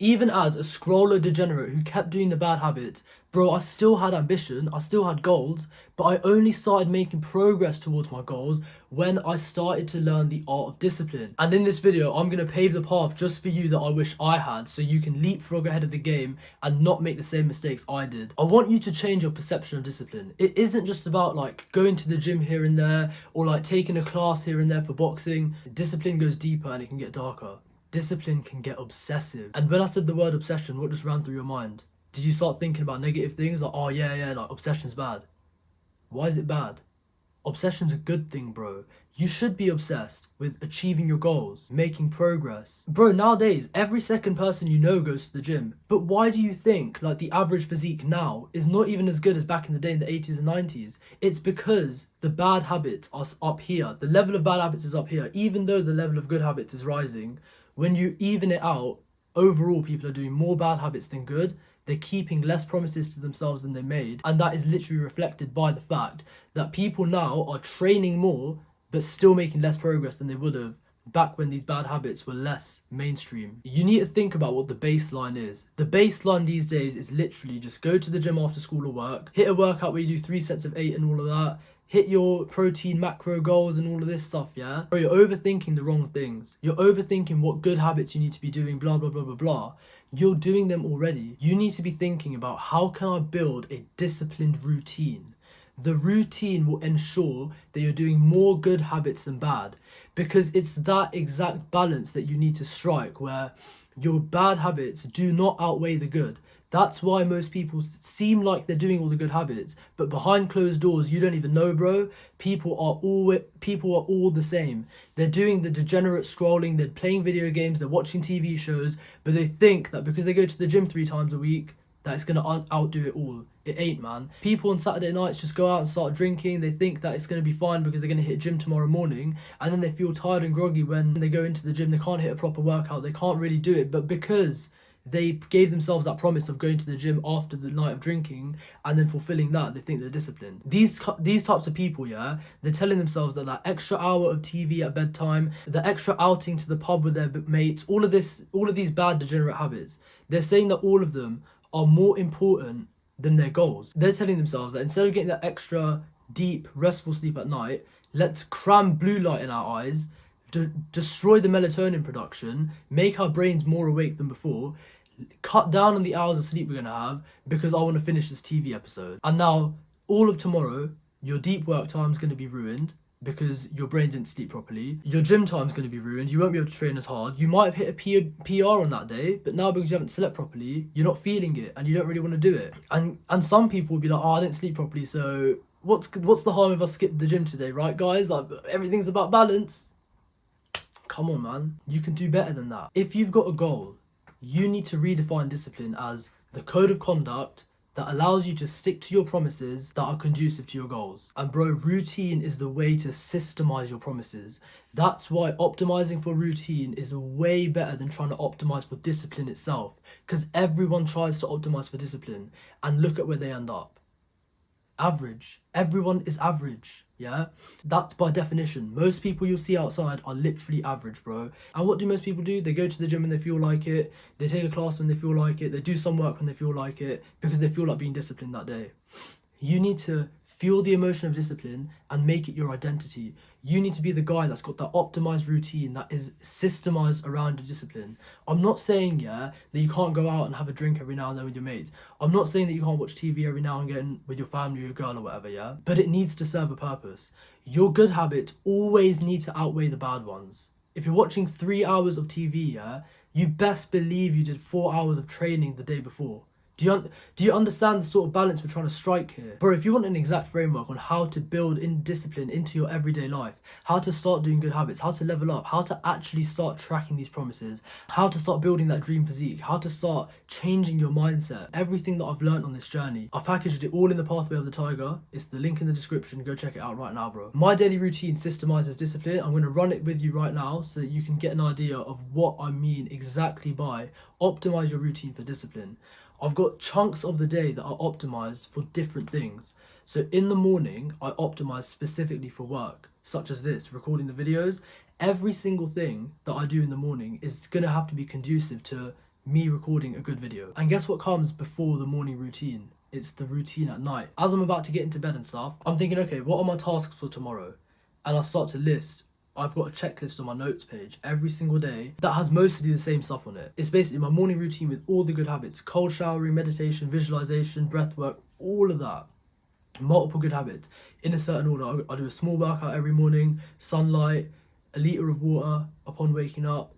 Even as a scroller degenerate who kept doing the bad habits, bro, I still had ambition, I still had goals, but I only started making progress towards my goals when I started to learn the art of discipline. And in this video, I'm going to pave the path just for you that I wish I had, so you can leapfrog ahead of the game and not make the same mistakes I did. I want you to change your perception of discipline. It isn't just about like going to the gym here and there, or like taking a class here and there for boxing. Discipline goes deeper and it can get darker. Discipline can get obsessive. And when I said the word obsession, what just ran through your mind? Did you start thinking about negative things? Like, oh yeah, like obsession's bad. Why is it bad? Obsession's a good thing, bro. You should be obsessed with achieving your goals, making progress. Bro, nowadays, every second person you know goes to the gym. But why do you think, like, the average physique now is not even as good as back in the day in the 80s and 90s? It's because the bad habits are up here. The level of bad habits is up here. Even though the level of good habits is rising, when you even it out, overall people are doing more bad habits than good. They're keeping less promises to themselves than they made, and that is literally reflected by the fact that people now are training more but still making less progress than they would have back when these bad habits were less mainstream. You need to think about what the baseline is. The baseline these days is literally just go to the gym after school or work, hit a workout where you do 3 sets of 8 and all of that, hit your protein macro goals and all of this stuff, yeah? Bro, you're overthinking the wrong things. You're overthinking what good habits you need to be doing, blah, blah, blah, blah, blah. You're doing them already. You need to be thinking about how can I build a disciplined routine? The routine will ensure that you're doing more good habits than bad, because it's that exact balance that you need to strike where your bad habits do not outweigh the good. That's why most people seem like they're doing all the good habits, but behind closed doors, you don't even know, bro. People are all the same. They're doing the degenerate scrolling, they're playing video games, they're watching TV shows, but they think that because they go to the gym 3 times a week, that it's gonna outdo it all. It ain't, man. People on Saturday nights just go out and start drinking. They think that it's gonna be fine because they're gonna hit gym tomorrow morning, and then they feel tired and groggy when they go into the gym. They can't hit a proper workout. They can't really do it, but because they gave themselves that promise of going to the gym after the night of drinking and then fulfilling that, they think they're disciplined. These types of people, yeah, they're telling themselves that that extra hour of TV at bedtime, the extra outing to the pub with their mates, all of these bad degenerate habits, they're saying that all of them are more important than their goals. They're telling themselves that instead of getting that extra deep restful sleep at night, let's cram blue light in our eyes, destroy the melatonin production, make our brains more awake than before, cut down on the hours of sleep we're going to have because I want to finish this TV episode. And now, all of tomorrow, your deep work time is going to be ruined because your brain didn't sleep properly. Your gym time is going to be ruined. You won't be able to train as hard. You might have hit a PR on that day, but now because you haven't slept properly, you're not feeling it and you don't really want to do it. And some people will be like, oh, I didn't sleep properly, so what's the harm if I skip the gym today, right, guys? Like, everything's about balance. Come on, man. You can do better than that. If you've got a goal, you need to redefine discipline as the code of conduct that allows you to stick to your promises that are conducive to your goals. And bro, routine is the way to systemize your promises. That's why optimizing for routine is way better than trying to optimize for discipline itself, because everyone tries to optimize for discipline and look at where they end up. Average. Everyone is average, yeah? That's by definition. Most people you'll see outside are literally average, bro. And what do most people do? They go to the gym when they feel like it, they take a class when they feel like it, they do some work when they feel like it, because they feel like being disciplined that day. You need to feel the emotion of discipline and make it your identity. You need to be the guy that's got that optimized routine that is systemized around your discipline. I'm not saying, yeah, that you can't go out and have a drink every now and then with your mates. I'm not saying that you can't watch TV every now and again with your family or your girl or whatever, yeah? But it needs to serve a purpose. Your good habits always need to outweigh the bad ones. If you're watching 3 hours of TV, yeah, you best believe you did 4 hours of training the day before. Do you understand the sort of balance we're trying to strike here? Bro, if you want an exact framework on how to build in discipline into your everyday life, how to start doing good habits, how to level up, how to actually start tracking these promises, how to start building that dream physique, how to start changing your mindset, everything that I've learned on this journey, I've packaged it all in the Pathway of the Tiger. It's the link in the description. Go check it out right now, bro. My daily routine systemizes discipline. I'm going to run it with you right now so that you can get an idea of what I mean exactly by optimize your routine for discipline. I've got chunks of the day that are optimized for different things. So in the morning, I optimize specifically for work, such as this, recording the videos. Every single thing that I do in the morning is going to have to be conducive to me recording a good video. And guess what comes before the morning routine? It's the routine at night. As I'm about to get into bed and stuff, I'm thinking, okay, what are my tasks for tomorrow? And I start to list. I've got a checklist on my notes page every single day that has mostly the same stuff on it. It's basically my morning routine with all the good habits: cold showering, meditation, visualization, breath work, all of that. Multiple good habits in a certain order. I do a small workout every morning, sunlight, a litre of water upon waking up.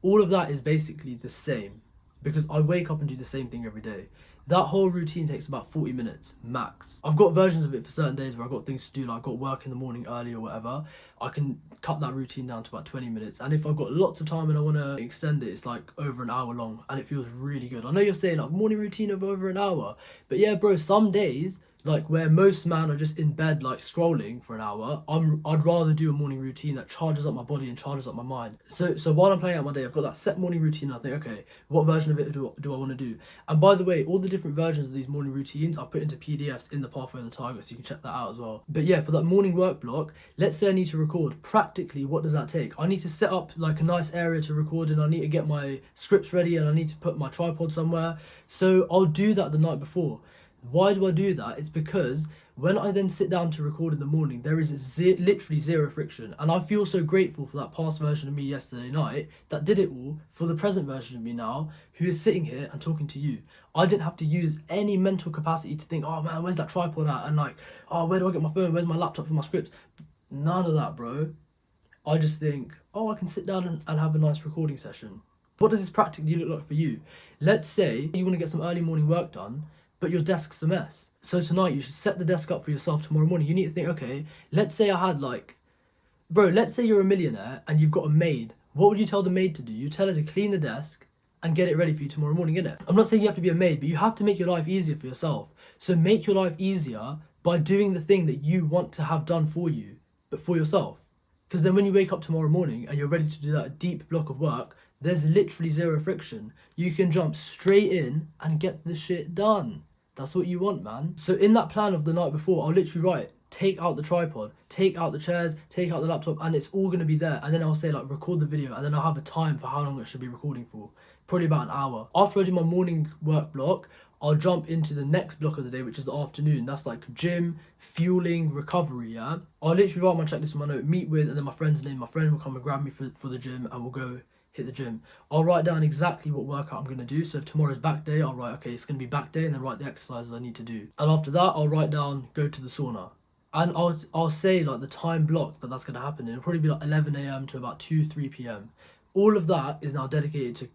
All of that is basically the same because I wake up and do the same thing every day. That whole routine takes about 40 minutes max. I've got versions of it for certain days where I've got things to do, like I've got work in the morning early or whatever. I can cut that routine down to about 20 minutes. And if I've got lots of time and I want to extend it, it's like over an hour long and it feels really good. I know you're saying like morning routine of over an hour, but yeah, bro, some days, like where most man are just in bed like scrolling for an hour, I'd rather do a morning routine that charges up my body and charges up my mind. So while I'm playing out my day, I've got that set morning routine and I think, okay, what version of it do I want to do? And by the way, all the different versions of these morning routines I've put into PDFs in the Pathway of the Tiger, so you can check that out as well. But yeah, for that morning work block, let's say I need to record. Practically, what does that take? I need to set up like a nice area to record in. I need to get my scripts ready and I need to put my tripod somewhere. So I'll do that the night before. Why do I do that? It's because when I then sit down to record in the morning, there is literally zero friction. And I feel so grateful for that past version of me yesterday night that did it all for the present version of me now, who is sitting here and talking to you. I didn't have to use any mental capacity to think, oh man, where's that tripod at? And like, oh, where do I get my phone? Where's my laptop for my scripts? None of that, bro. I just think, oh, I can sit down and have a nice recording session. What does this practically look like for you? Let's say you want to get some early morning work done, but your desk's a mess. So tonight you should set the desk up for yourself tomorrow morning. You need to think, okay, let's say I had like, bro, let's say you're a millionaire and you've got a maid. What would you tell the maid to do? You tell her to clean the desk and get it ready for you tomorrow morning, innit? I'm not saying you have to be a maid, but you have to make your life easier for yourself. So make your life easier by doing the thing that you want to have done for you, but for yourself. Because then when you wake up tomorrow morning and you're ready to do that deep block of work, there's literally zero friction. You can jump straight in and get the shit done. That's what you want, man. So in that plan of the night before, I'll literally write, take out the tripod, take out the chairs, take out the laptop, and it's all going to be there. And then I'll say like, record the video, and then I'll have a time for how long it should be recording for. Probably about an hour. After I do my morning work block, I'll jump into the next block of the day, which is the afternoon. That's like gym, fueling, recovery, yeah? I'll literally write my checklist on my note, meet with, and then my friend's name. My friend will come and grab me for the gym, and we'll go hit the gym. I'll write down exactly what workout I'm going to do. So if tomorrow's back day, I'll write, okay, it's going to be back day, and then write the exercises I need to do. And after that, I'll write down, go to the sauna. And I'll say like the time block that's going to happen. It'll probably be like 11 a.m. to about 3 p.m. All of that is now dedicated to,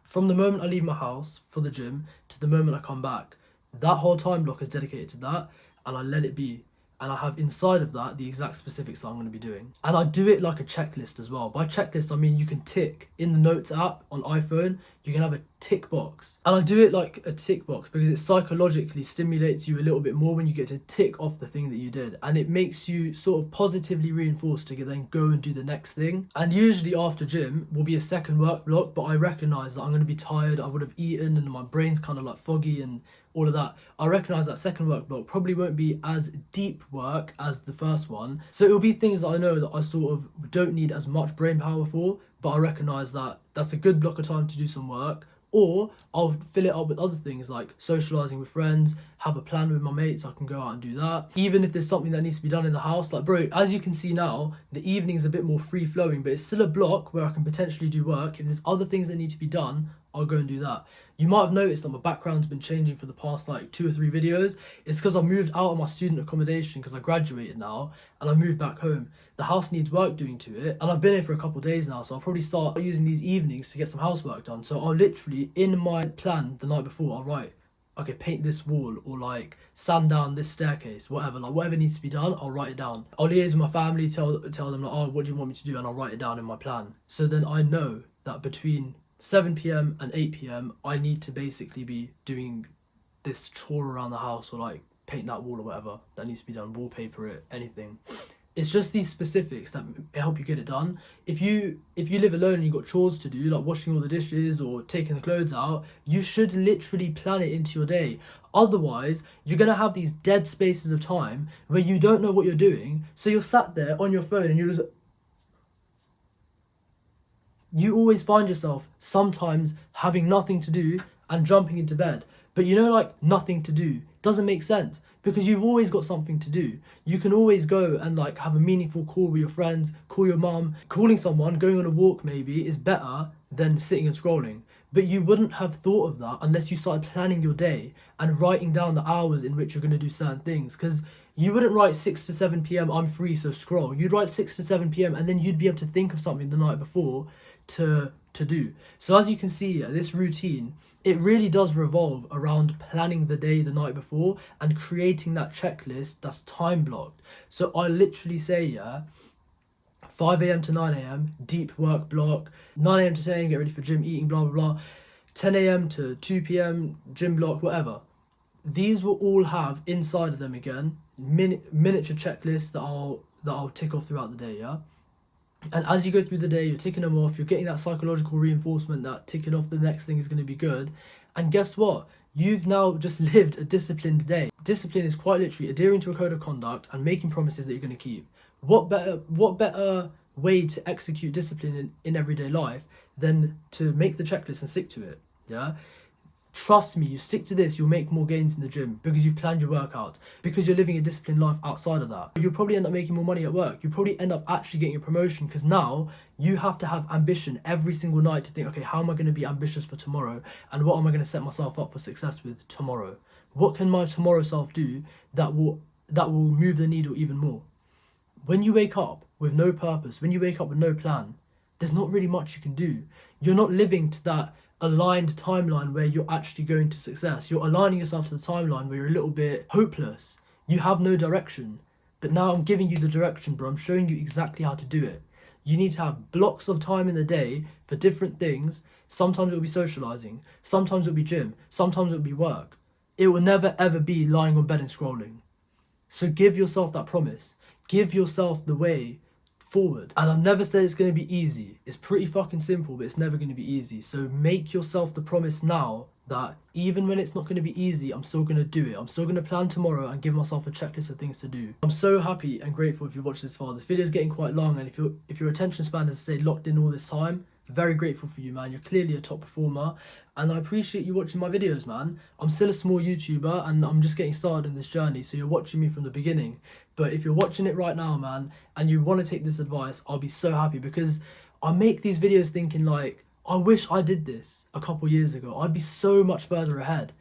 from the moment I leave my house for the gym to the moment I come back. That whole time block is dedicated to that, and I let it be. And I have inside of that the exact specifics that I'm going to be doing. And I do it like a checklist as well. By checklist, I mean you can tick in the Notes app on iPhone, you can have a tick box. And I do it like a tick box because it psychologically stimulates you a little bit more when you get to tick off the thing that you did. And it makes you sort of positively reinforced to then go and do the next thing. And usually after gym will be a second work block, but I recognise that I'm going to be tired, I would have eaten, and my brain's kind of like foggy and all of that. I recognise that second work block probably won't be as deep work as the first one. So it'll be things that I know that I sort of don't need as much brain power for, but I recognise that that's a good block of time to do some work. Or I'll fill it up with other things like socialising with friends, have a plan with my mates, I can go out and do that. Even if there's something that needs to be done in the house, like bro, as you can see now, the evening's a bit more free flowing, but it's still a block where I can potentially do work. If there's other things that need to be done, I'll go and do that. You might have noticed that my background's been changing for the past like 2 or 3 videos. It's because I moved out of my student accommodation because I graduated now and I moved back home. The house needs work doing to it, and I've been here for a couple of days now, so I'll probably start using these evenings to get some housework done. So I'll literally, in my plan the night before, I'll write, okay, paint this wall, or like sand down this staircase, whatever, like whatever needs to be done, I'll write it down. I'll liaise with my family, tell them like, oh, what do you want me to do, and I'll write it down in my plan. So then I know that between 7 p.m. and 8 p.m. I need to basically be doing this chore around the house, or like paint that wall or whatever that needs to be done, wallpaper it, anything. It's just these specifics that help you get it done. If you live alone and you've got chores to do, like washing all the dishes or taking the clothes out, you should literally plan it into your day. Otherwise, you're going to have these dead spaces of time where you don't know what you're doing, so you're sat there on your phone and you're just... you always find yourself sometimes having nothing to do and jumping into bed. But you know, like, nothing to do doesn't make sense because you've always got something to do. You can always go and like have a meaningful call with your friends, call your mum. Calling someone, going on a walk maybe is better than sitting and scrolling. But you wouldn't have thought of that unless you started planning your day and writing down the hours in which you're going to do certain things. Because you wouldn't write 6 to 7 p.m. I'm free, so scroll. You'd write 6 to 7 p.m. and then you'd be able to think of something the night before to do. So as you can see, this routine, it really does revolve around planning the day the night before and creating that checklist that's time blocked. So I literally say, 5 a.m. to 9 a.m, deep work block, 9 a.m. to 10 a.m, get ready for gym, eating, blah, blah, blah, 10 a.m. to 2 p.m, gym block, whatever. These will all have inside of them again, miniature checklists that I'll tick off throughout the day, yeah? And as you go through the day, you're ticking them off, you're getting that psychological reinforcement that ticking off the next thing is going to be good. And guess what? You've now just lived a disciplined day. Discipline is quite literally adhering to a code of conduct and making promises that you're going to keep. What better way to execute discipline in everyday life than to make the checklist and stick to it? Yeah? Trust me, you stick to this, you'll make more gains in the gym because you've planned your workouts, because you're living a disciplined life outside of that. You'll probably end up making more money at work. You'll probably end up actually getting a promotion because now you have to have ambition every single night to think, okay, how am I going to be ambitious for tomorrow? And what am I going to set myself up for success with tomorrow? What can my tomorrow self do that will move the needle even more? When you wake up with no purpose, when you wake up with no plan, there's not really much you can do. You're not living to that aligned timeline where you're actually going to success. You're aligning yourself to the timeline where you're a little bit hopeless. You have no direction. But now I'm giving you the direction, bro. I'm showing you exactly how to do it. You need to have blocks of time in the day for different things. Sometimes it'll be socializing. Sometimes it'll be gym. Sometimes it'll be work. It will never ever be lying on bed and scrolling. So give yourself that promise. Give yourself the way forward. And I've never said it's going to be easy. It's pretty fucking simple, but it's never going to be easy. So make yourself the promise now that even when it's not going to be easy, I'm still going to do it. I'm still going to plan tomorrow and give myself a checklist of things to do. I'm so happy and grateful if you watched this far. This video is getting quite long, and if your attention span has stayed locked in all this time, very grateful for you, man. You're clearly a top performer, and I appreciate you watching my videos, man. I'm still a small YouTuber, and I'm just getting started in this journey, so you're watching me from the beginning. But if you're watching it right now, man, and you want to take this advice, I'll be so happy, because I make these videos thinking like, I wish I did this a couple years ago. I'd be so much further ahead.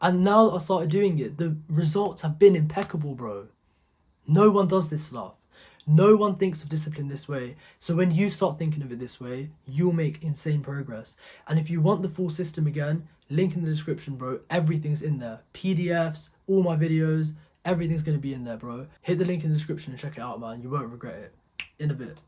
And now that I started doing it, the results have been impeccable, bro. No one does this stuff. No one thinks of discipline this way. So when you start thinking of it this way, you'll make insane progress. And if you want the full system again, link in the description, bro. Everything's in there. PDFs, all my videos, everything's going to be in there, bro. Hit the link in the description and check it out, man. You won't regret it. In a bit.